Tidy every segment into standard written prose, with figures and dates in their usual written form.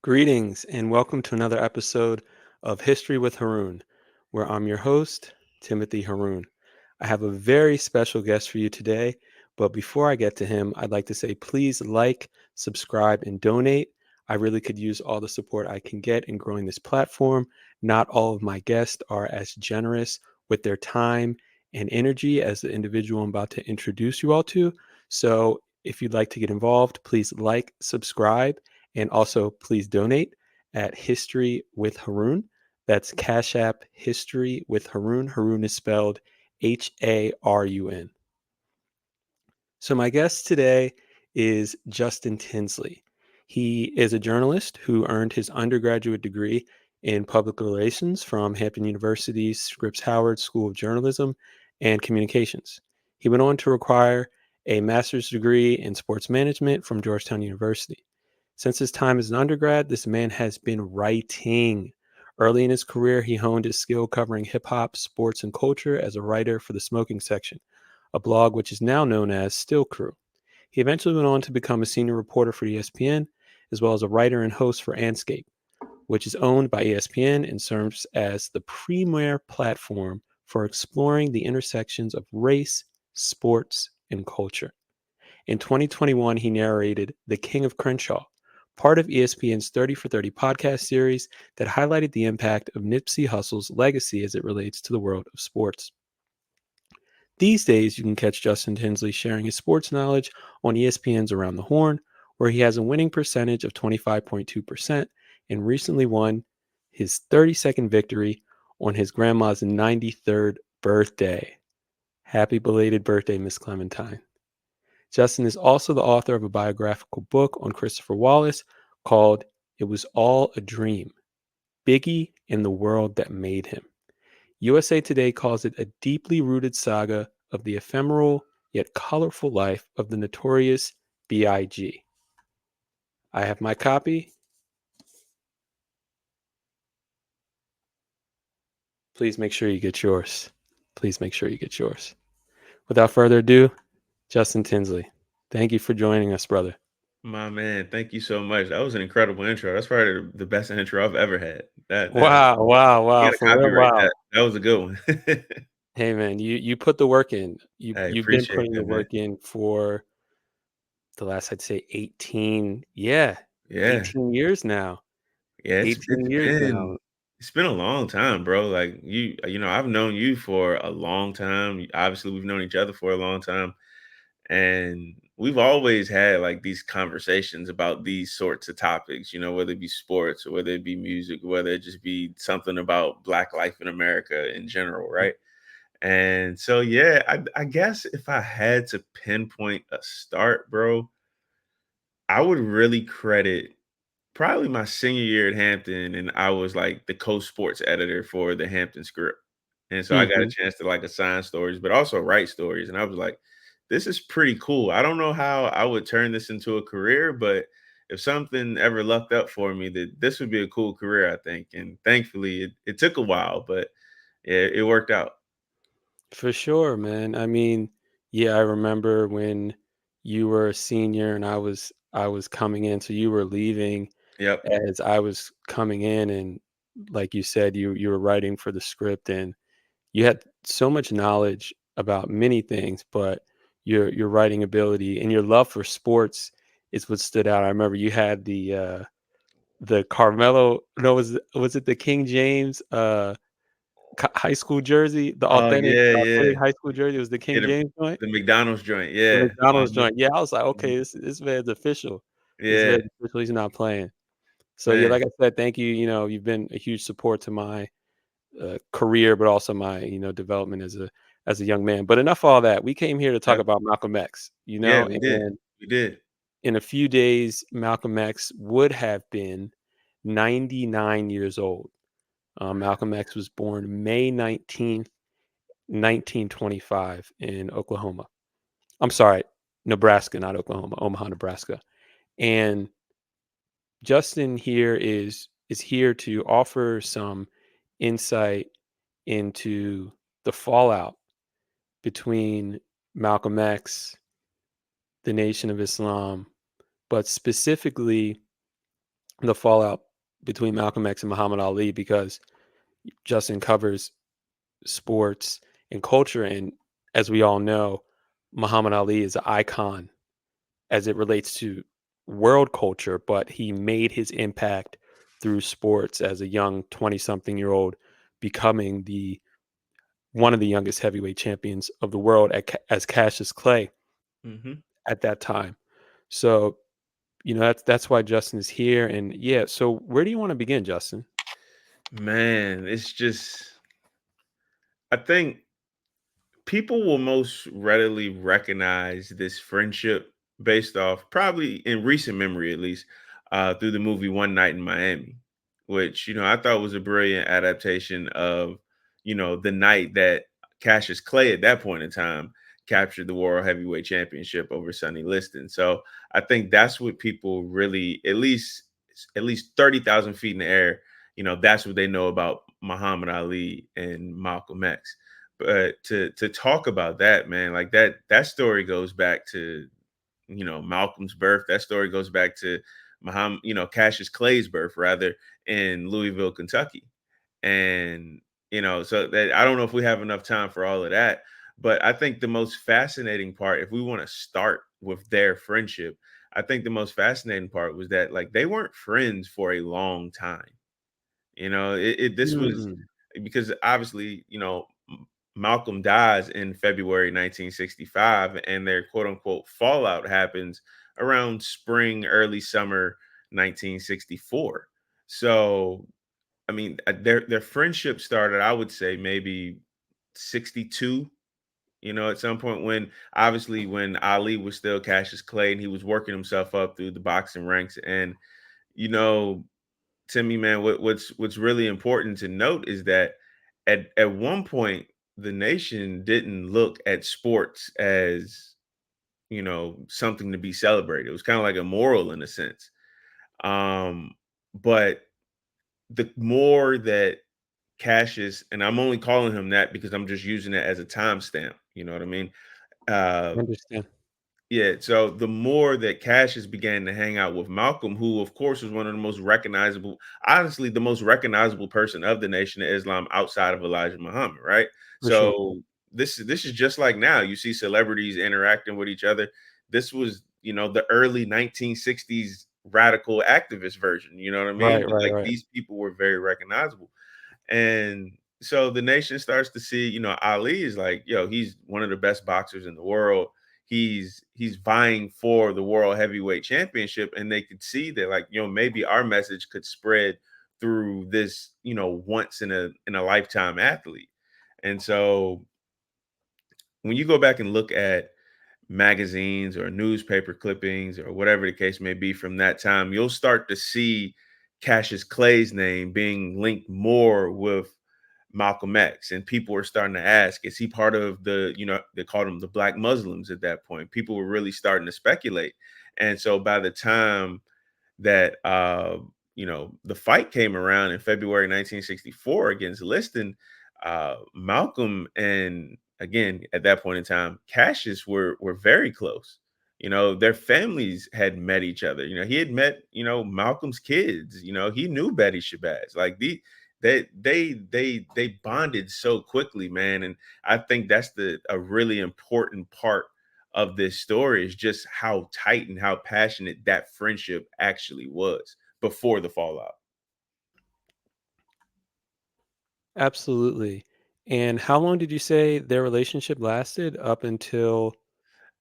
Greetings and welcome to another episode of History with Harun, where I'm your host, Timothy Harun. I have a very special guest for you today, but before I get to him, I'd like to say please like, subscribe, and donate. I really could use all the support I can get in growing this platform. Not all of my guests are as generous with their time and energy as the individual I'm about to introduce you all to. So if you'd like to get involved, please like, subscribe, and also, please donate at History with Harun. That's Cash App History with Harun. Harun is spelled Harun. So, my guest today is Justin Tinsley. He is a journalist who earned his undergraduate degree in public relations from Hampton University's Scripps Howard School of Journalism and Communications. He went on to acquire a master's degree in sports management from Georgetown University. Since his time as an undergrad, this man has been writing. Early in his career, he honed his skill covering hip hop, sports, and culture as a writer for the Smoking Section, a blog which is now known as Still Crew. He eventually went on to become a senior reporter for ESPN, as well as a writer and host for Anscape, which is owned by ESPN and serves as the premier platform for exploring the intersections of race, sports, and culture. In 2021, he narrated The King of Crenshaw, part of ESPN's 30 for 30 podcast series that highlighted the impact of Nipsey Hussle's legacy as it relates to the world of sports. These days, you can catch Justin Tinsley sharing his sports knowledge on ESPN's Around the Horn, where he has a winning percentage of 25.2% and recently won his 32nd victory on his grandma's 93rd birthday. Happy belated birthday, Miss Clementine. Justin is also the author of a biographical book on Christopher Wallace called It Was All a Dream, Biggie and the World That Made Him. USA Today calls it a deeply rooted saga of the ephemeral yet colorful life of the notorious B.I.G. I have my copy. Please make sure you get yours. Please make sure you get yours. Without further ado, Justin Tinsley, thank you for joining us, brother. My man, thank you so much. That was an incredible intro. That's probably the best intro I've ever had. That Wow, wow, You wow. gotta For real, copyright wow. that. That was a good one. Hey man, you put the work in. I You've been appreciate putting the that, man. work in for the last, I'd say 18, yeah, Yeah. 18 years now. Yeah, it's 18 it's years been now. it's been a long time, bro. Like I've known you for a long time. Obviously, we've known each other for a long time. And we've always had like these conversations about these sorts of topics, whether it be sports or whether it be music, or whether it just be something about Black life in America in general, Mm. right? And so, yeah, I guess if I had to pinpoint a start, bro, I would really credit probably my senior year at Hampton, and I was like the co-sports editor for the Hampton script. And so I got a Mhm. chance to like assign stories, but also write stories. And I was like, this is pretty cool. I don't know how I would turn this into a career, but if something ever lucked up for me, that this would be a cool career, I think. And thankfully it took a while, but it worked out. For sure, man. I mean, yeah, I remember when you were a senior and I was coming in, so you were leaving Yep. as I was coming in, and like you said, you were writing for the script and you had so much knowledge about many things, but your writing ability and your love for sports is what stood out. I remember you had the Carmelo, no, was it the King James high school jersey, the Oh yeah, yeah. authentic high school jersey was the Yeah, King the, James joint? the McDonald's joint. The Yeah. McDonald's Uh-huh. joint. Yeah, I was like, Mhm. okay, this man's official. This Yeah, man's official. He's not playing. So yeah, man. like I said, thank you. You've been a huge support to my career, but also my development as a young man. But enough of all that. We came here to talk Yep. about Malcolm X. Yeah, we did. And We did. in a few days, Malcolm X would have been 99 years old. Malcolm X was born May 19th, 1925 in Oklahoma. I'm sorry, Nebraska, not Oklahoma, Omaha, Nebraska. And Justin here is here to offer some insight into the fallout between Malcolm X, the Nation of Islam, but specifically the fallout between Malcolm X and Muhammad Ali, because Justin covers sports and culture, and as we all know, Muhammad Ali is an icon as it relates to world culture, but he made his impact through sports as a young 20-something-year-old, becoming the one of the youngest heavyweight champions of the world as Cassius Clay Hmm. at that time. So, that's why Justin is here. And yeah, so where do you want to begin, Justin? Man, it's just, I think people will most readily recognize this friendship based off, probably in recent memory at least, through the movie One Night in Miami, which I thought was a brilliant adaptation of the night that Cassius Clay at that point in time captured the World Heavyweight Championship over Sonny Liston. So I think that's what people really, at least 30,000 feet in the air, that's what they know about Muhammad Ali and Malcolm X. But to talk about that, man, like that story goes back to Malcolm's birth. That story goes back to Muhammad, Cassius Clay's birth rather, in Louisville, Kentucky. And so that, I don't know if we have enough time for all of that, but I think the most fascinating part, if we want to start with their friendship, I think the most fascinating part was that, like, they weren't friends for a long time. This was Mm, because obviously, Malcolm dies in February 1965, and their quote unquote fallout happens around spring, early summer 1964. So, I mean, their friendship started, I would say, maybe 62. At some point, when obviously when Ali was still Cassius Clay and he was working himself up through the boxing ranks, and you know to me, man, what's really important to note is that at one point the nation didn't look at sports as something to be celebrated. It was kind of like immoral in a sense. Um, but the more that Cassius, and I'm only calling him that because I'm just using it as a timestamp. You know what I mean? Uh, I understand. Yeah, so the more that Cassius began to hang out with Malcolm, who of course was one of the most recognizable, honestly, the most recognizable person of the Nation of Islam outside of Elijah Muhammad, right? For sure. So this is just like now. You see celebrities interacting with each other. This was, the early 1960s radical activist version. You know what I mean? Right, But right, like right. these people were very recognizable. And so the nation starts to see, Ali is like, yo, he's one of the best boxers in the world. He's vying for the world heavyweight championship. And they could see that, like, maybe our message could spread through this, once in a lifetime athlete. And so when you go back and look at magazines or newspaper clippings or whatever the case may be from that time, you'll start to see Cassius Clay's name being linked more with Malcolm X. And people were starting to ask, is he part of they called them the Black Muslims at that point? People were really starting to speculate. And so by the time that the fight came around in February 1964 against Liston, Malcolm and, again, at that point in time, Cassius were very close. Their families had met each other. He had met Malcolm's kids. He knew Betty Shabazz. Like they bonded so quickly, man. And I think that's a really important part of this story, is just how tight and how passionate that friendship actually was before the fallout. Absolutely. And how long did you say their relationship lasted up until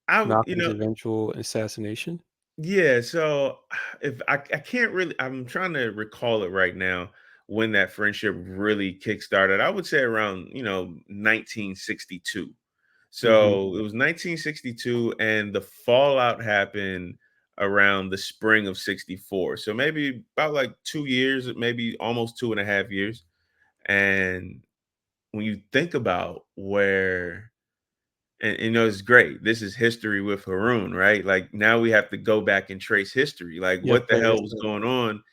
I would, Malcolm's eventual assassination? yeah. So if I can't really, I'm trying to recall it right now when that friendship really kickstarted. I would say around 1962. Mhm. So it was 1962, and the fallout happened around the spring of 64. So maybe about like 2 years, maybe almost 2.5 years. And when you think about where, and it's great. This is history with Harun, right? Like, now we have to go back and trace history. Like, Yes, what the sir, yes, hell was sir. going on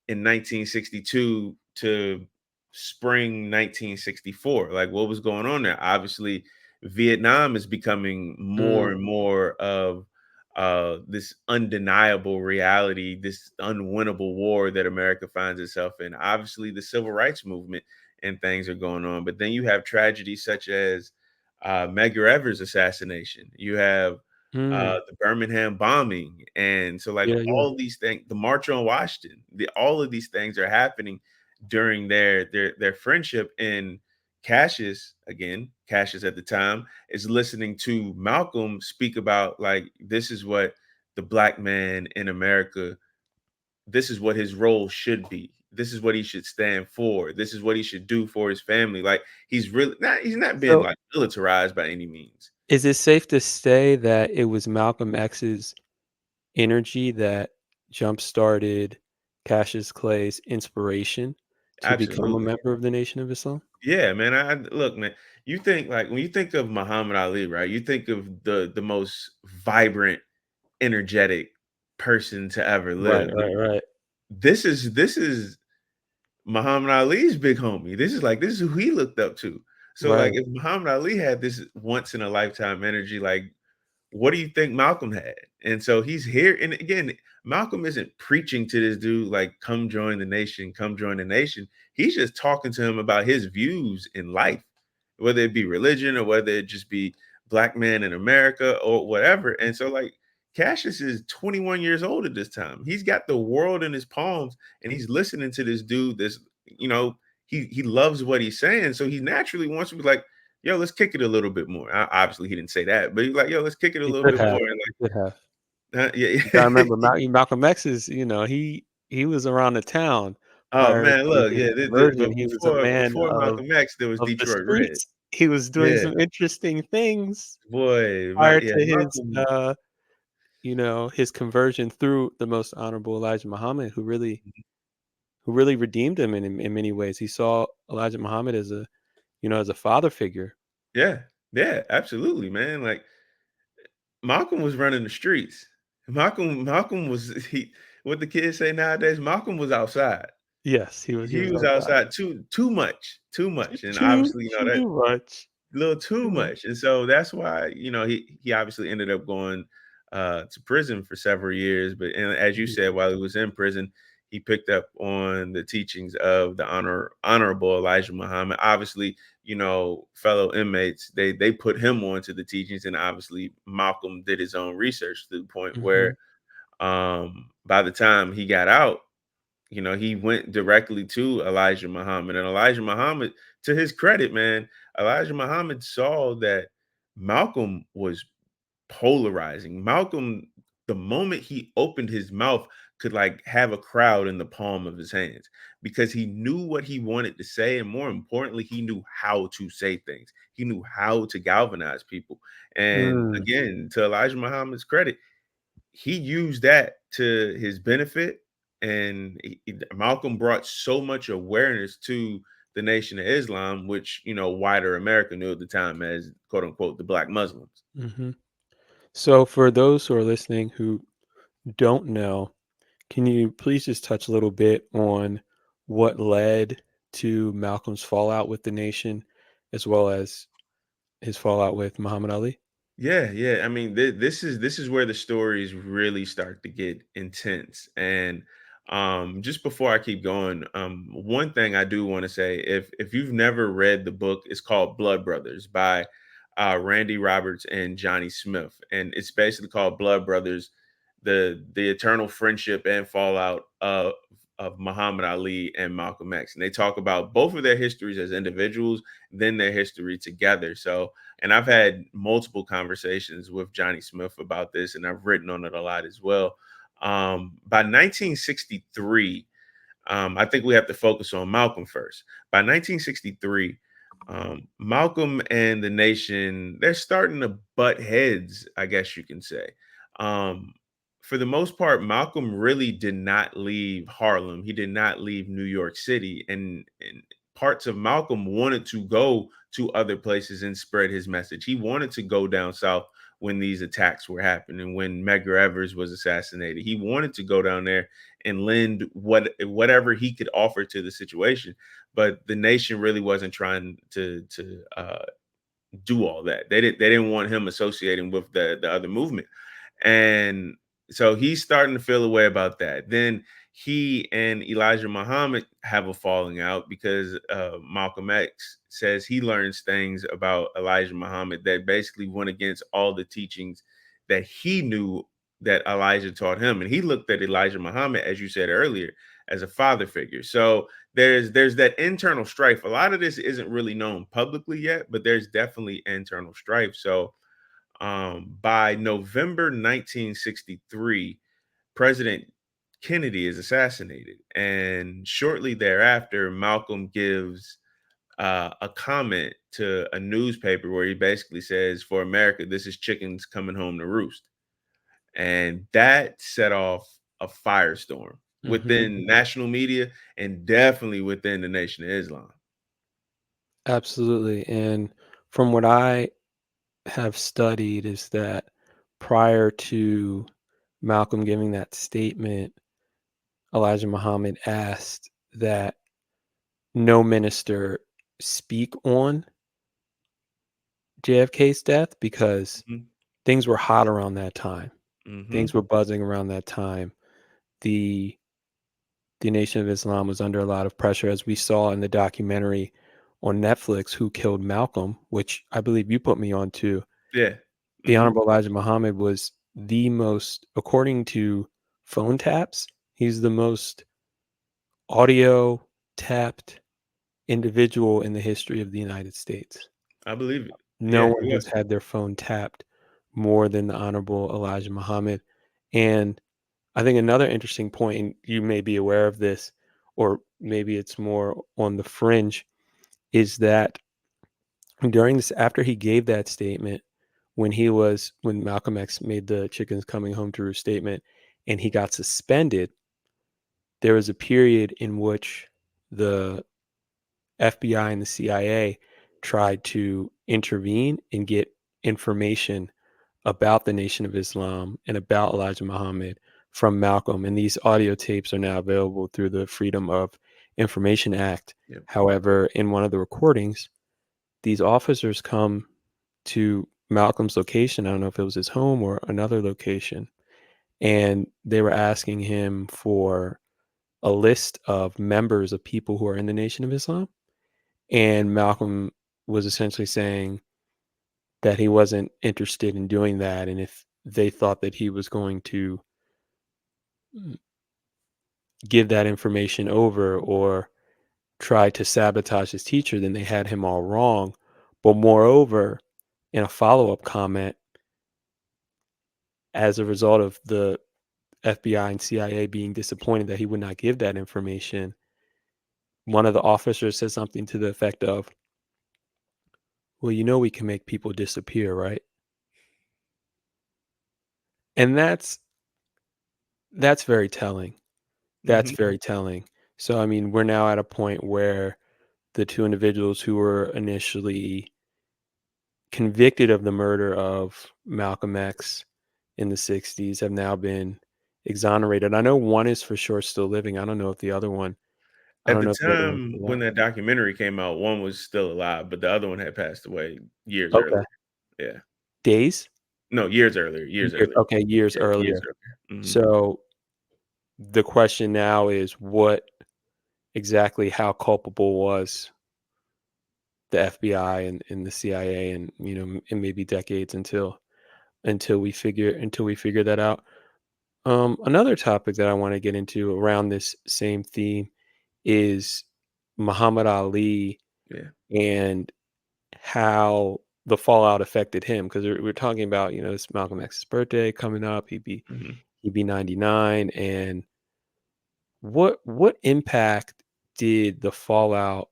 in 1962 to spring 1964? Like, what was going on there? Obviously, Vietnam is becoming more Mm, and more of this undeniable reality, this unwinnable war that America finds itself in. Obviously, the civil rights movement and things are going on, but then you have tragedies such as Medgar Evers' assassination. You have Mm. the Birmingham bombing, and so like Yeah, yeah. all these things, the March on Washington, all of these things are happening during their friendship. And Cassius at the time is listening to Malcolm speak about like this is what the black man in America, this is what his role should be. This is what he should stand for. This is what he should do for his family. Like he's not being So, like militarized by any means. is it safe to say that it was Malcolm X's energy that jump-started Cassius Clay's inspiration to become a Absolutely. member of the Nation of Islam? Yeah, man. I look, man. You think like when you think of Muhammad Ali, right? You think of the most vibrant, energetic person to ever Right, live. right, right, This is Muhammad Ali's big homie. This is who he looked up to. So like right. if Muhammad Ali had this once in a lifetime energy, like what do you think Malcolm had? And so he's here. And again, Malcolm isn't preaching to this dude like, come join the nation, come join the nation. He's just talking to him about his views in life, whether it be religion or whether it just be black man in America or whatever. And so, like, Cassius is 21 years old at this time. He's got the world in his palms and he's listening to this dude that's, you know, he loves what he's saying. So he naturally wants to be like, yo, let's kick it a little bit more. Obviously, he didn't say that, but he's like, yo, let's kick it a He little could bit have, more. And he could have. yeah, You gotta yeah. remember Malcolm X is, he was around the town Oh prior man, to look, his yeah, conversion. but He was a man before Malcolm X, there was of the Detroit Red. streets. He was doing Yeah, some interesting things boy, prior yeah, to his, Malcolm. his conversion through the most honorable Elijah Muhammad, who really redeemed him in many ways. He saw Elijah Muhammad as as a father figure. Yeah, yeah, absolutely, man. Like Malcolm was running the streets. Malcolm was he. What the kids say nowadays, Malcolm was outside. Yes, he He was was outside. outside too much, and Too obviously, too much. a little too Too much. much. And so that's why, he obviously ended up going to prison for several years. But and as you Mhm, said, while he was in prison, he picked up on the teachings of the honorable Elijah Muhammad. Obviously, fellow inmates, they put him on to the teachings, and obviously Malcolm did his own research to the point where mhm, by the time he got out, he went directly to Elijah Muhammad. And Elijah Muhammad, to his credit, man, Elijah Muhammad saw that Malcolm was polarizing. Malcolm, the moment he opened his mouth, could like have a crowd in the palm of his hands because he knew what he wanted to say. And more importantly, he knew how to say things. He knew how to galvanize people. And mm, again, to Elijah Muhammad's credit, he used that to his benefit. And Malcolm brought so much awareness to the Nation of Islam, which wider America knew at the time as quote unquote the Black Muslims. mhm. So for those who are listening who don't know, can you please just touch a little bit on what led to Malcolm's fallout with the nation, as well as his fallout with Muhammad Ali? Yeah, yeah. I mean, this is where the stories really start to get intense. And just before I keep going, one thing I do want to say, if you've never read the book, it's called Blood Brothers by Randy Roberts and Johnny Smith, and it's basically called Blood Brothers: the eternal friendship and fallout of Muhammad Ali and Malcolm X. And they talk about both of their histories as individuals, then their history together. So, and I've had multiple conversations with Johnny Smith about this, and I've written on it a lot as well. By 1963, I think we have to focus on Malcolm first. By 1963, Malcolm and the nation, they're starting to butt heads, I guess you can say. Um, for the most part, Malcolm really did not leave Harlem. He did not leave New York City. And parts of Malcolm wanted to go to other places and spread his message. He wanted to go down south when these attacks were happening, when Medgar Evers was assassinated. He wanted to go down there and lend whatever he could offer to the situation. But the nation really wasn't trying to do all that. They didn't want him associating with the other movement. And so he's starting to feel a way about that. Then he and Elijah Muhammad have a falling out because Malcolm X says he learns things about Elijah Muhammad that basically went against all the teachings that he knew that Elijah taught him. And he looked at Elijah Muhammad, as you said earlier, as a father figure. So there's that internal strife. A lot of this isn't really known publicly yet, but there's definitely internal strife. So by November 1963, President Kennedy is assassinated. And shortly thereafter, Malcolm gives a comment to a newspaper where he basically says, "For America, this is chickens coming home to roost." And that set off a firestorm Hmm. within national media and definitely within the Nation of Islam. Absolutely. And from what I have studied is that prior to Malcolm giving that statement, Elijah Muhammad asked that no minister speak on JFK's death because Hmm. things were hot around that time. Hmm. Things were buzzing around that time. The the Nation of Islam was under a lot of pressure, as we saw in the documentary on Netflix, Who Killed Malcolm, which I believe you put me on to. Yeah. The Hmm. Honorable Elijah Muhammad was the most, according to phone taps, he's the most audio tapped individual in the history of the United States. I believe it. No Yeah, one he has was. had their phone tapped more than the Honorable Elijah Muhammad. And I think another interesting point, and you may be aware of this, or maybe it's more on the fringe, is that during this, after he gave that statement, when Malcolm X made the chickens coming home to roost statement and he got suspended, there was a period in which the FBI and the CIA tried to intervene and get information about the Nation of Islam and about Elijah Muhammad from Malcolm. And these audio tapes are now available through the Freedom of Information Act. Yep. However, in one of the recordings, these officers come to Malcolm's location. I don't know if it was his home or another location. And they were asking him for a list of members of people who are in the Nation of Islam. And Malcolm was essentially saying that he wasn't interested in doing that. And if they thought that he was going to mm, give that information over or try to sabotage his teacher, then they had him all wrong. But moreover, in a follow up comment, as a result of the FBI and CIA being disappointed that he would not give that information, one of the officers said something to the effect of, "Well, you know, we can make people disappear, right?" And that's very telling. That's Hmm. very telling. So, I mean, we're now at a point where the two individuals who were initially convicted of the murder of Malcolm X in the 60s have now been exonerated. I know one is for sure still living. I don't know if the other one I At don't the know if the other one's time still when alive. that documentary came out, one was still alive, but the other one had passed away years Okay. earlier. Yeah. Days? No, years earlier, years Years, earlier. okay, years Yeah, years earlier. earlier. Mhm. So, the question now is what exactly how culpable was the FBI and the CIA and, and maybe decades until we figure that out. Another topic that I wanna get into around this same theme is Muhammad Ali Yeah. and how the fallout affected him, 'cause we're talking about, it's Malcolm X's birthday coming up, Mhm. he'd be 99, and what impact did the fallout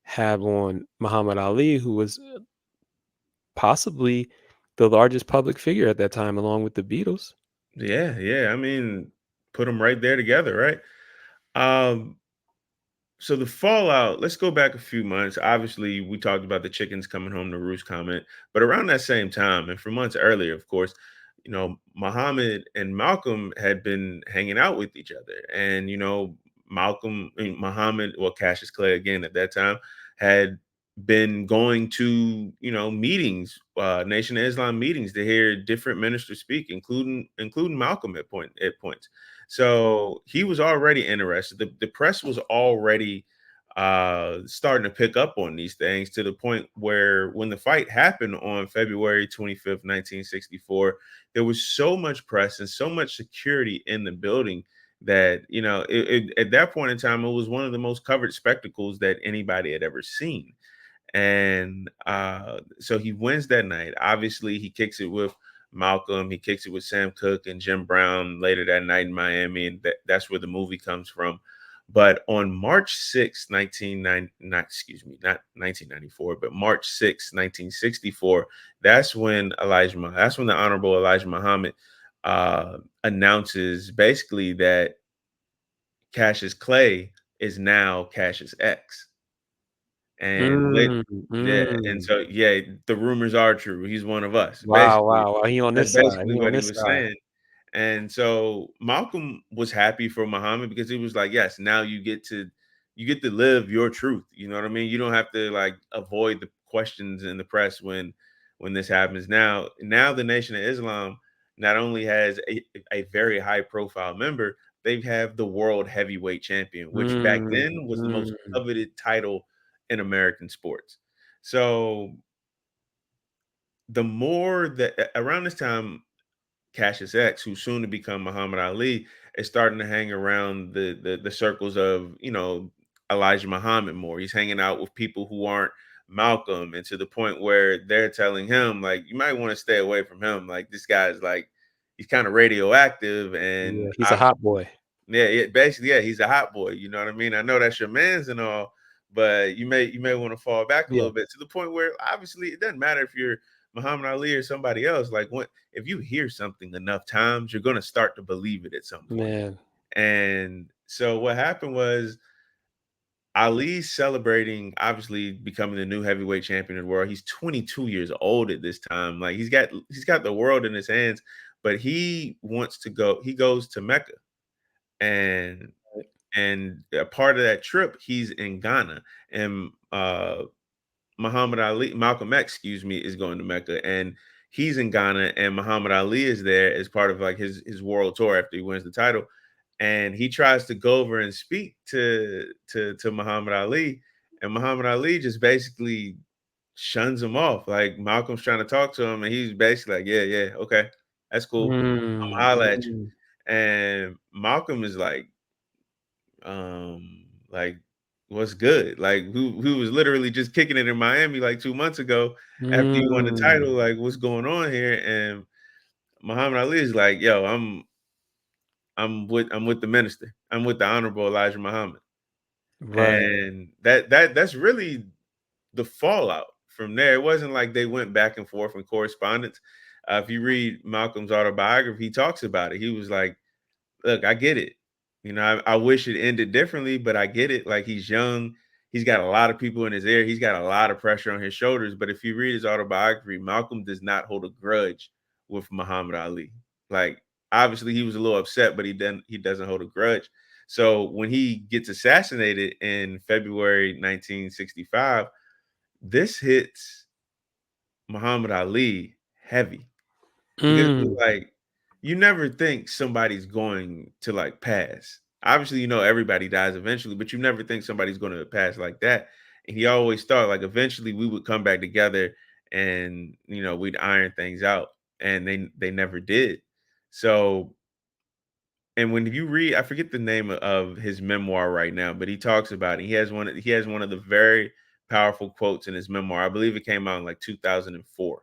have on Muhammad Ali, who was possibly the largest public figure at that time along with the Beatles? Yeah, yeah, I mean, put them right there together, right? Um, so the fallout, let's go back a few months. Obviously, we talked about the chickens coming home to roost comment, but around that same time, and for months earlier, of course, Muhammad and Malcolm had been hanging out with each other. And, Muhammad, well, Cassius Clay again at that time, had been going to, meetings, Nation of Islam meetings, to hear different ministers speak, including Malcolm at points. So he was already interested. The press was already starting to pick up on these things, to the point where when the fight happened on February 25th, 1964, there was so much press and so much security in the building that, at that point in time, it was one of the most covered spectacles that anybody had ever seen. And so he wins that night. Obviously, he kicks it with Malcolm. He kicks it with Sam Cooke and Jim Brown later that night in Miami, and that's where the movie comes from. But on March 6th, 1990, not excuse me, not 1994, but March 6th, 1964, that's when the Honorable Elijah Muhammad announces basically that Cassius Clay is now Cassius X. And lit Mm, Yeah, and mm. so, yeah, the rumors are true. He's one of us. Wow, wow, wow, he on That's this side, basically he on what he this was side. saying. And so Malcolm was happy for Muhammad, because he was like, yes, now you get to live your truth. You know what I mean? You don't have to like avoid the questions in the press when this happens. Now the Nation of Islam not only has a very high profile member, they have the world heavyweight champion, which back Mm, then was the most mm. coveted title in American sports. So the more that around this time, Cassius X, who's soon to become Muhammad Ali, is starting to hang around the circles of, Elijah Muhammad more. He's hanging out with people who aren't Malcolm, and to the point where they're telling him like, you might want to stay away from him. Like, this guy's like, he's kind of radioactive, Yeah, and he's a hot boy. yeah, basically, yeah, he's a hot boy. You know what I mean? I know that's your man's and all, but you may want to fall back a Yeah, little bit, to the point where obviously it doesn't matter if you're Muhammad Ali or somebody else. Like, if you hear something enough times, you're gonna start to believe it at some point. man. And so what happened was, Ali's celebrating, obviously becoming the new heavyweight champion of the world. He's 22 years old at this time. Like, he's got the world in his hands, but he wants to go. He goes to Mecca, and a part of that trip, he's in Ghana, and Malcolm X, excuse me, is going to Mecca, and he's in Ghana, and Muhammad Ali is there as part of like his world tour after he wins the title, and he tries to go over and speak to Muhammad Ali, and Muhammad Ali just basically shuns him off. Like, Malcolm's trying to talk to him, and he's basically like, yeah, yeah, okay, that's cool, I'm Mm, gonna holla at you. mm, And Malcolm is like, what's good? Like, who was literally just kicking it in Miami like 2 months ago after you won the mm. title. Like, what's going on here? And Muhammad Ali is like, yo, I'm with the minister. I'm with the Honorable Elijah Muhammad. Right. And that's really the fallout from there. It wasn't like they went back and forth in correspondence. If you read Malcolm's autobiography, he talks about it. He was like, look, I get it. I wish it ended differently, but I get it. Like, he's young. He's got a lot of people in his ear. He's got a lot of pressure on his shoulders. But if you read his autobiography, Malcolm does not hold a grudge with Muhammad Ali. Like, obviously he was a little upset, but he doesn't hold a grudge. So when he gets assassinated in February 1965, this hits Muhammad Ali heavy, because Mm, it's like, you never think somebody's going to like pass. Obviously, everybody dies eventually, but you never think somebody's going to pass like that. And he always thought like eventually we would come back together, and we'd iron things out. And they never did. So, and when you read, I forget the name of his memoir right now, but he talks about it. He has one of the very powerful quotes in his memoir. I believe it came out in like 2004.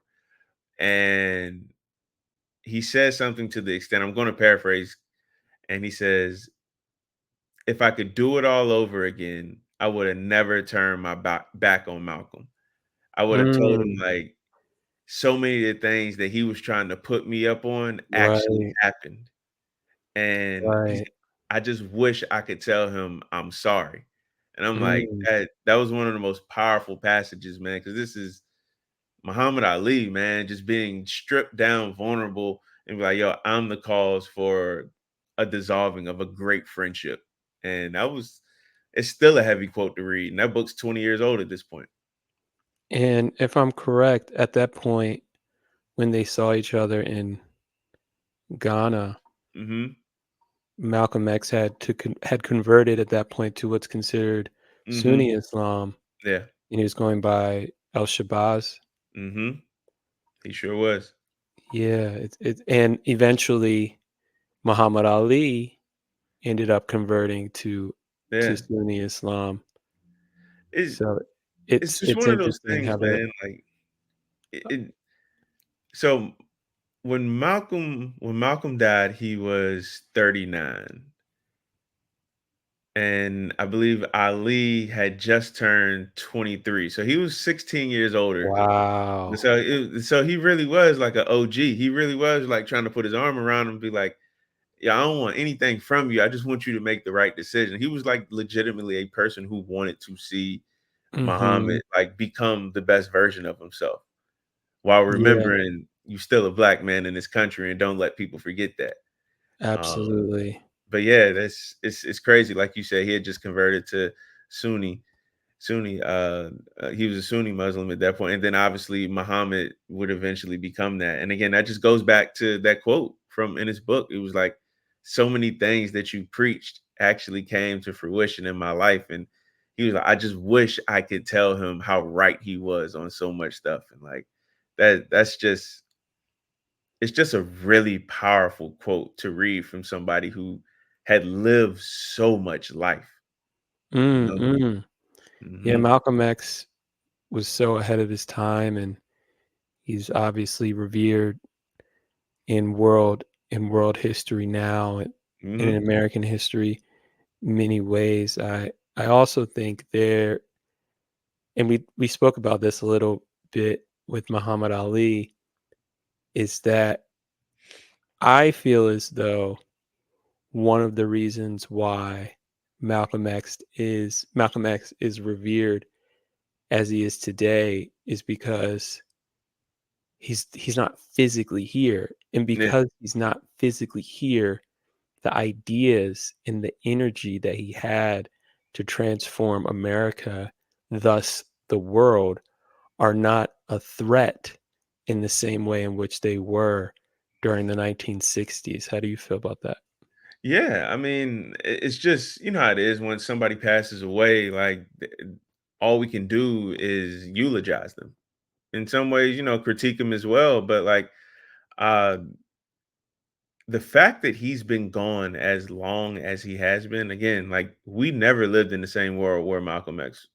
And he says something to the extent, I'm going to paraphrase, and he says, if I could do it all over again, I would have never turned my back on Malcolm. I would have told him mm. like, so many of the things that he was trying to put me up on actually Right, happened. And right. I just wish I could tell him I'm sorry. And I'm like, Mm, that was one of the most powerful passages, man, because this is Muhammad Ali, man, just being stripped down, vulnerable, and be like, yo, I'm the cause for a dissolving of a great friendship. And it's still a heavy quote to read. And that book's 20 years old at this point. And if I'm correct, at that point, when they saw each other in Ghana, Mhm. Malcolm X had converted at that point to what's considered Mhm. Sunni Islam, Yeah. and he was going by El Shabazz. Mhm. He sure was. Yeah, and eventually Muhammad Ali ended up converting to Yeah. Sunni Islam. It So it's just it's one of those interesting things, how they man, like, it so when Malcolm died, he was 39, and I believe Ali had just turned 23, so he was 16 years older. wow. So he really was like a OG. He really was, like, trying to put his arm around him and be like, "Yeah, I don't want anything from you. I just want you to make the right decision." He was, like, legitimately a person who wanted to see Mhm. Muhammad, like, become the best version of himself, while Yeah, remembering you still a black man in this country and don't let people forget that. Um, absolutely. but yeah, it's crazy. Like you said, he had just converted to Sunni. He was a Sunni Muslim at that point, and then obviously Muhammad would eventually become that. And again, that just goes back to that quote from in his book. It was like, so many things that you preached actually came to fruition in my life, and he was like, I just wish I could tell him how right he was on so much stuff, and like that's just it's just a really powerful quote to read from somebody who had lived so much life, you Mm, know. mm. Yeah, Hmm. Malcolm X was so ahead of his time, and he's obviously revered in world history now, and in Hmm. American history many ways. I also think there, and we spoke about this a little bit with Muhammad Ali, is that I feel as though one of the reasons why Malcolm X is revered as he is today is because he's not physically here, and Yeah. because he's not physically here, the ideas and the energy that he had to transform America, thus the world, are not a threat in the same way in which they were during the 1960s. How do you feel about that? Yeah, I mean, it's just, you know how it is when somebody passes away, like all we can do is eulogize them. In some ways, critique them as well, but like uh the fact that he's been gone as long as he has been, again, like we never lived in the same world where Malcolm X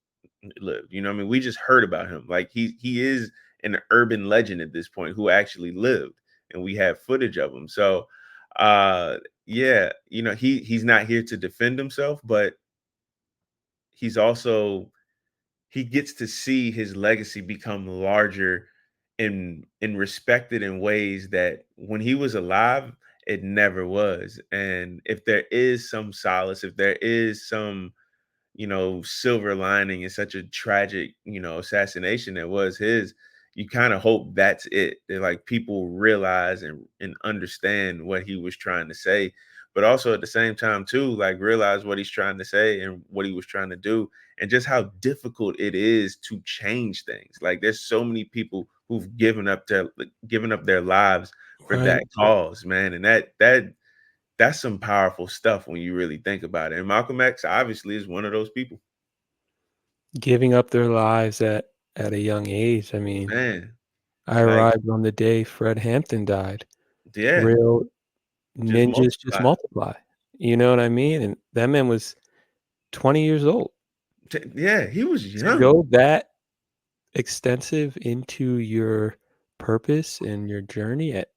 lived. You know what I mean? We just heard about him. Like he is an urban legend at this point who actually lived, and we have footage of him. So uh yeah, he's not here to defend himself, but he's also he gets to see his legacy become larger and respected in ways that when he was alive it never was. And if there is some solace, if there is some silver lining in such a tragic, assassination that was his, you kind of hope that's it. That like people realize and understand what he was trying to say, but also at the same time too, like realize what he's trying to say and what he was trying to do, and just how difficult it is to change things. Like there's so many people who've given up their lives for Right. that cause, man, and that's some powerful stuff when you really think about it. And Malcolm X obviously is one of those people. Giving up their lives at a young age. I mean, Man, I like, arrived on the day Fred Hampton died. yeah, Real just ninjas just multiply. multiply. You know what I mean? And that man was 20 years old. Yeah, he was To young. go that extensive into your purpose and your journey at,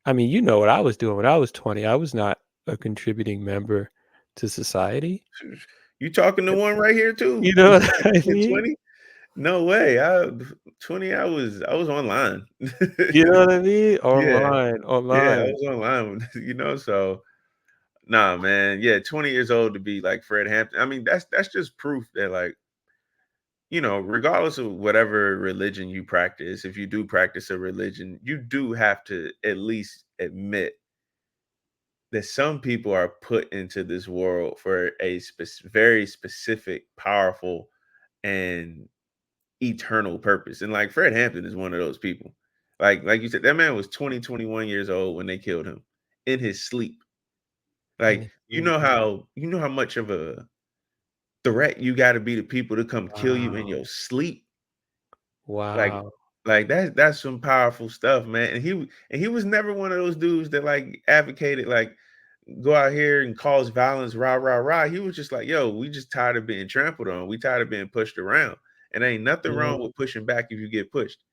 I mean, you know what I was doing when I was 20. I was not a contributing member to society. You talking to one right here too. You know what I At mean? 20? No way. 20, I was online. You know what I mean? Yeah, Online, yeah, I online. was online, so nah, man. Yeah, 20 years old to be like Fred Hampton. I mean, that's just proof that like, regardless of whatever religion you practice, if you do practice a religion, you do have to at least admit that some people are put into this world for a very specific, powerful, and eternal purpose. And like Fred Hampton is one of those people. Like you said, that man was 20, 21 years old when they killed him in his sleep. And Like, it really you know how much of a threat you gotta be to people to come kill you in wow. your sleep? Like Wow. that's some powerful stuff, man. And he was never one of those dudes that like advocated like go out here and cause violence, rah, rah, rah. He was just like, yo, we just tired of being trampled on. We tired of being pushed around. And ain't nothing Yeah, wrong with pushing back if you get pushed,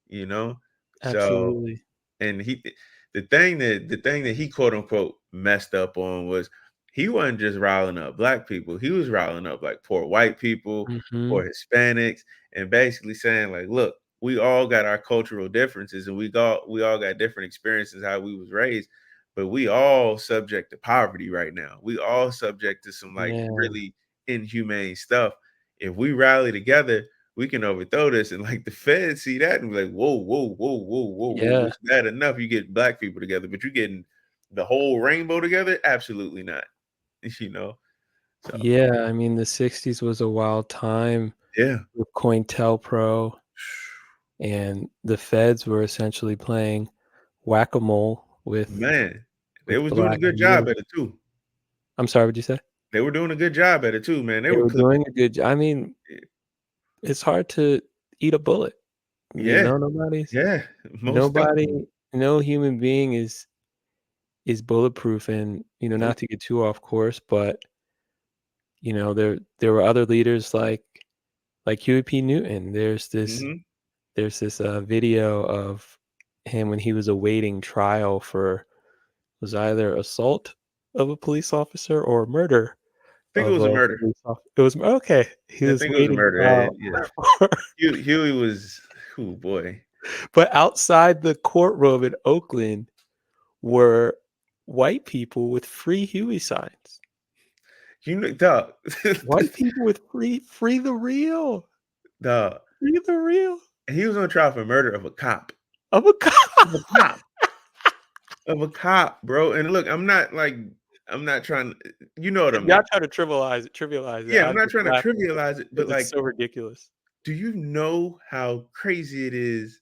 you know? So absolutely. and the thing that he quote unquote messed up on was he wasn't just riling up black people, he was riling up like poor white people, Mhm. poor Hispanics, and basically saying like, look, we all got our cultural differences and we all got different experiences how we was raised, but we all subject to poverty right now. We all subject to some like Man, really inhumane stuff. If we rally together, we can overthrow this. And like the feds see that and be like, whoa, whoa, whoa, whoa, whoa, whoa. yeah. It's bad enough you get black people together, but you getting the whole rainbow together? Absolutely not. You know? So Yeah, I mean, the '60s was a wild time yeah. with COINTELPRO, and the feds were essentially playing whack-a-mole Man, they with was doing a black good job youth. at it too. I'm sorry, what'd you say? They were doing a good job at it too, man. They They were were clipping. doing a good I mean, it's hard to eat a bullet, you Yeah, know, yeah, most definitely. nobody no human being is bulletproof and, Nope. not to get too off course, but, there were other leaders like Huey P. Newton. Hmm. There's this video of him when he was awaiting trial for was either assault of a police officer or murder I think it of was a a murder. police officer. It was okay. He I was think it was a waiting murder. trial Yeah. for Huey was, oh boy. but outside the courtroom in Oakland were white people with free Huey signs. You know, dog, White people with free the real. dog. Free the real. He was on trial for murder of a cop. Of a cop. Of a cop. Of a cop, bro. And look, I'm not trying you know what I Y'all mean. try to trivialize it. Yeah, I'm I'm not just trying to laughing trivialize it, but because it's like, so ridiculous. do you know how crazy it is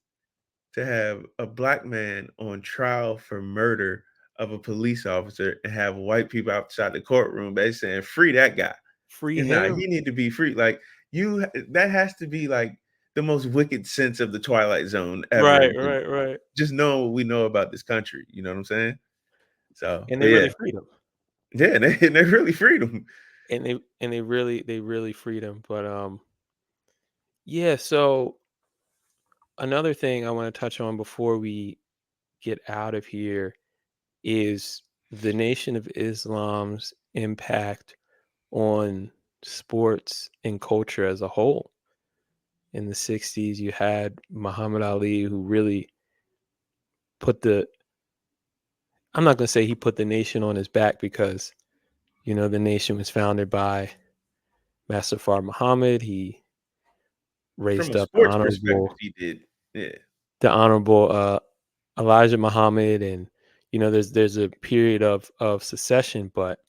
to have a black man on trial for murder of a police officer and have white people outside the courtroom basically saying, free that guy. Free And nah, him. he need to be free. Like that has to be like the most wicked sense of the Twilight Zone ever. Right, And right, right. just know what we know about this country. You know what I'm saying? So, And but they yeah, really freed him. yeah, they really freed him. And they really freed him. But yeah, so another thing I want to touch on before we get out of here is the Nation of Islam's impact on sports and culture as a whole. In the 60s, you had Muhammad Ali, who really put the, I'm not going to say he put the nation on his back because, the nation was founded by Master Fard Muhammad. He From raised a up sports perspective, he did. Yeah. the honorable Elijah Muhammad, and there's a period of secession, but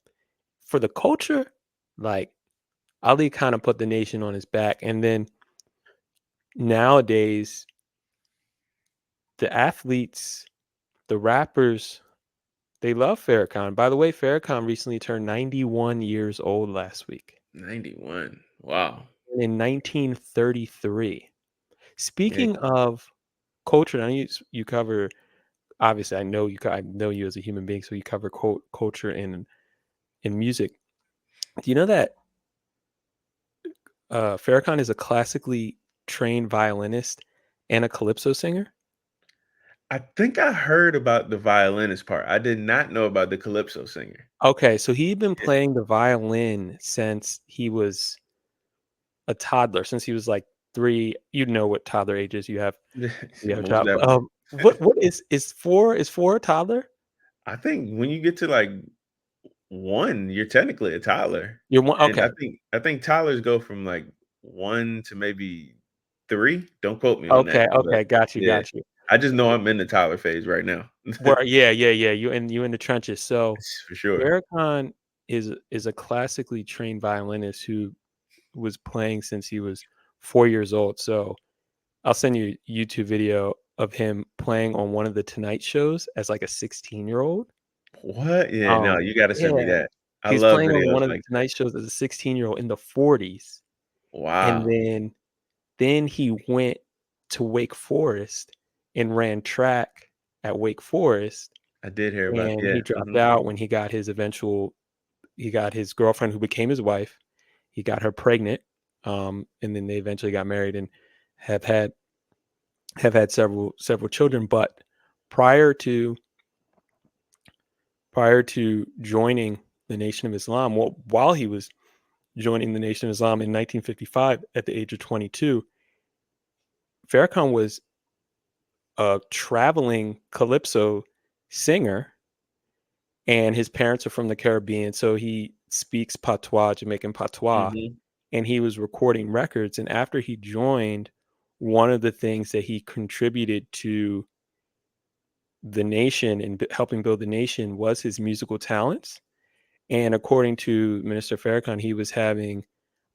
for the culture, like Ali kind of put the nation on his back, and then nowadays the athletes, the rappers, they love Farrakhan. By the way, Farrakhan recently turned 91 years old last week 91. Wow. in 1933. Yeah. Speaking of culture, I know you cover. Obviously, I know you as a human being, so you cover culture in music. Do you know that Farrakhan is a classically trained violinist and a calypso singer? I think I heard about the violinist part. I did not know about the calypso singer. Okay, so he'd been playing the violin since he was a toddler, since he was like 3. You know what toddler age is. Yeah. You have a Most child. definitely. What is 4 a toddler? I think when you get to like 1, you're technically a toddler. You're one. And Okay, I think toddlers go from like 1 to maybe 3. Don't quote me on that, okay, but okay. Got you, yeah. got you. I just know I'm in the toddler phase right now. Where yeah, yeah, yeah. You in the trenches. So For sure. Farrakhan is a classically trained violinist who was playing since he was 4 years old. So I'll send you a YouTube video of him playing on one of the Tonight shows as like a 16-year-old. What? Yeah, no, you gotta send me Yeah, that. I he's love playing on videos one of the like that. Tonight shows as a 16-year-old in the '40s, and Wow. then he went to Wake Forest and ran track at Wake Forest, I did hear about and yeah, he dropped mhm, out when he got his girlfriend who became his wife. He got her pregnant, and then they eventually got married and have had several children. But prior to joining the Nation of Islam, well, while he was joining the Nation of Islam in 1955 at the age of 22, Farrakhan was a traveling calypso singer, and his parents are from the Caribbean, so he speaks patois, Jamaican patois, mhm, and he was recording records. And after he joined, one of the things that he contributed to the nation and helping build the nation was his musical talents. And according to Minister Farrakhan, he was having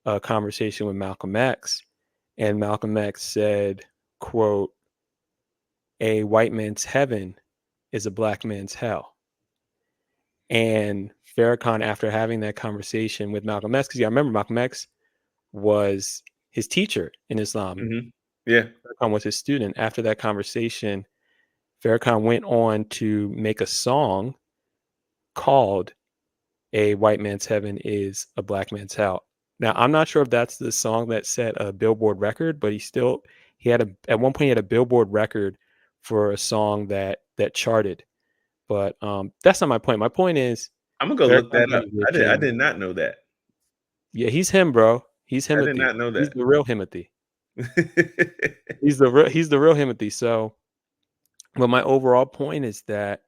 a conversation with Malcolm X, and Malcolm X said, quote, "A white man's heaven is a black man's hell." And Farrakhan, after having that conversation with Malcolm X, because yeah, I remember Malcolm X was his teacher in Islam. mhm. Yeah, Farrakhan was his student. After that conversation, Farrakhan went on to make a song called "A White Man's Heaven is a Black Man's Hell." Now, I'm not sure if that's the song that set a Billboard record, but he had a at one point he had a Billboard record for a song that charted. But that's not my point. My point is Imma go look Farrakhan's that up. I musician. did not know that. Yeah, he's him, bro. He's I did Himothy. not know He's that. the real Himothy. He's the real Himothy. So, but my overall point is that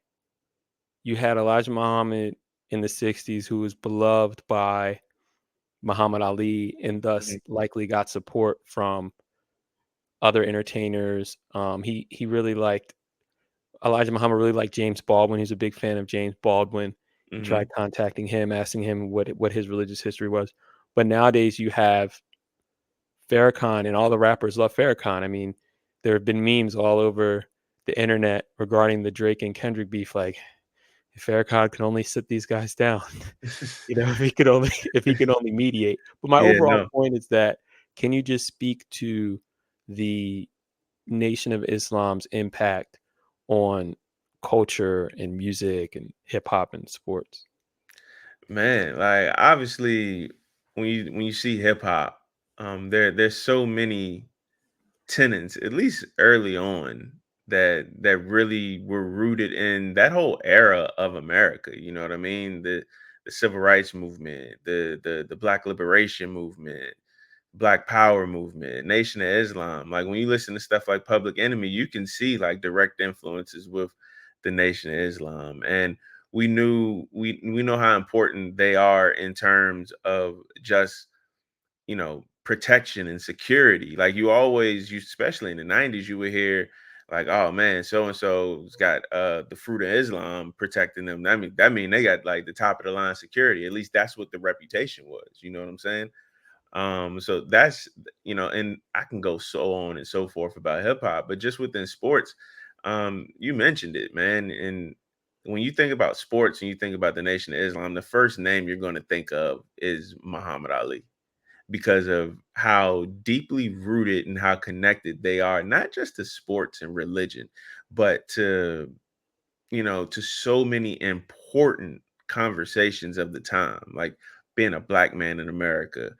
you had Elijah Muhammad in the '60s who was beloved by Muhammad Ali and thus Mhm, likely got support from other entertainers. He really liked Elijah Muhammad really liked James Baldwin. He's a big fan of James Baldwin. He tried mhm. contacting him, asking him what his religious history was. But nowadays you have Farrakhan, and all the rappers love Farrakhan. I mean, there have been memes all over the internet regarding the Drake and Kendrick beef. Like, if Farrakhan could only sit these guys down, if he could only mediate. But my Yeah, overall no. point is that, can you just speak to the Nation of Islam's impact on culture and music and hip hop and sports? Man, like, obviously, when you see hip hop, there's so many tenants, at least early on, that really were rooted in that whole era of America. You know what I mean? The civil rights movement, the Black liberation movement, Black Power movement, Nation of Islam. Like when you listen to stuff like Public Enemy, you can see like direct influences with the Nation of Islam. And we know how important they are in terms of just, protection and security. Like you especially in the 90s, you would hear like, oh man, so and so's got the fruit of Islam protecting them. That mean they got like the top of the line security. At least that's what the reputation was. You know what I'm saying? So that's, and I can go so on and so forth about hip hop, but just within sports, you mentioned it, man. And when you think about sports and you think about the Nation of Islam, the first name you're going to think of is Muhammad Ali, because of how deeply rooted and how connected they are, not just to sports and religion, but to so many important conversations of the time, like being a black man in America,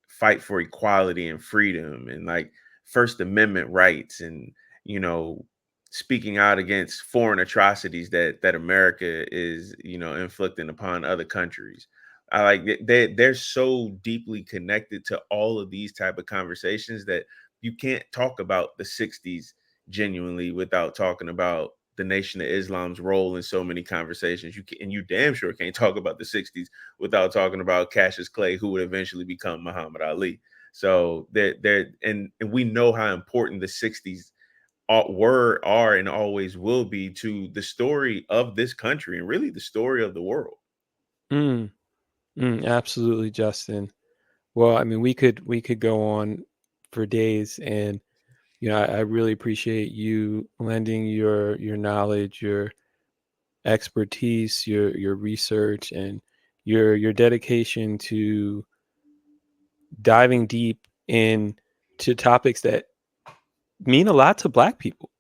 fight for equality and freedom, and like First Amendment rights, and you know, speaking out against foreign atrocities that America is, inflicting upon other countries. I like they're so deeply connected to all of these type of conversations that you can't talk about the 60s genuinely without talking about the Nation of Islam's role in so many conversations. And you damn sure can't talk about the 60s without talking about Cassius Clay, who would eventually become Muhammad Ali. So and we know how important the 60s are and always will be to the story of this country and really the story of the world. Mm, absolutely, Justin. Well, I mean, we could go on for days, and I really appreciate you lending your knowledge, your expertise, your research, and your dedication to diving deep into topics that mean a lot to Black people.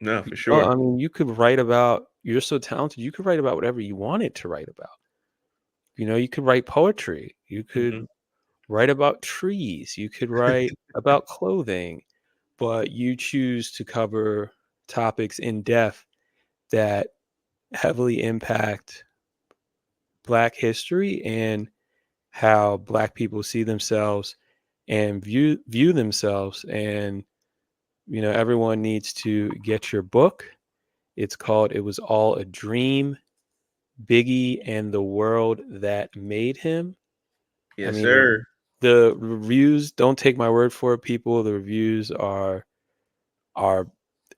No, for Oh, sure. I mean, you could write about. You're so talented. You could write about whatever you wanted to write about. You could write poetry. You Mhm. could write about trees. You could write about clothing, but you choose to cover topics in depth that heavily impact Black history and how Black people see themselves and view themselves. And everyone needs to get your book. It's called "It Was All a Dream: Biggie and the World That Made Him." I Yes, mean, the sir. the reviews, don't take my word for it, people. The reviews are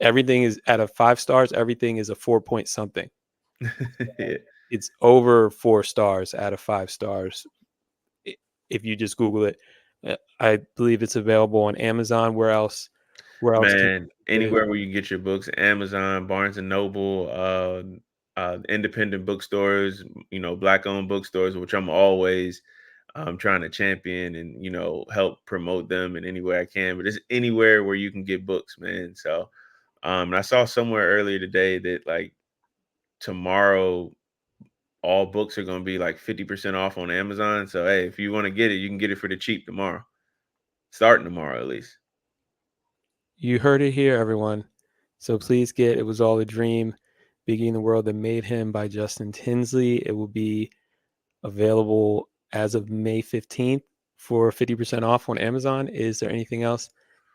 everything is out of 5 stars. Everything is a 4 point something. Yeah. It's over 4 stars out of 5 stars. i- If you just Google it, I believe it's available on Amazon. Where else? Where else can Man, you get it? anywhere where you get your books, Amazon, Barnes and Noble, independent bookstores, black-owned bookstores, which I'm always trying to champion and help promote them in any way I can. But it's anywhere where you can get books, man. So, and I saw somewhere earlier today that like tomorrow all books are going to be like 50% off on Amazon. So hey, if you want to get it, you can get it for the cheap tomorrow. Starting tomorrow at least. You heard it here, everyone. So please get "It Was All a Dream: Biggie and the World That Made Him" by Justin Tinsley. It will be available as of May 15th for 50% off on Amazon. Is there anything else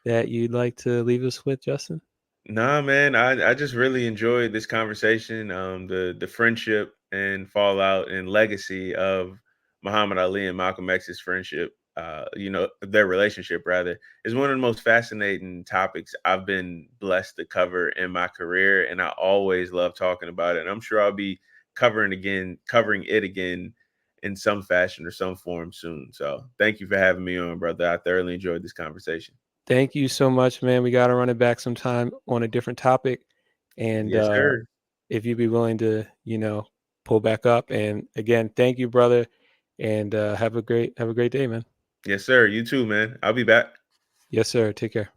that you'd like to leave us with, Justin? Nah, man, I just really enjoyed this conversation. The friendship and fallout and legacy of Muhammad Ali and Malcolm X's friendship, their relationship rather, is one of the most fascinating topics I've been blessed to cover in my career, and I always love talking about it. And I'm sure I'll be covering it again in some fashion or some form soon. So thank you for having me on, brother. I thoroughly enjoyed this conversation. Thank you so much, man. We got to run it back sometime on a different topic. And Yes, sir. if you'd be willing to, pull back up. And again, thank you, brother. And have a great day, man. Yes, sir. You too, man. I'll be back. Yes, sir. Take care.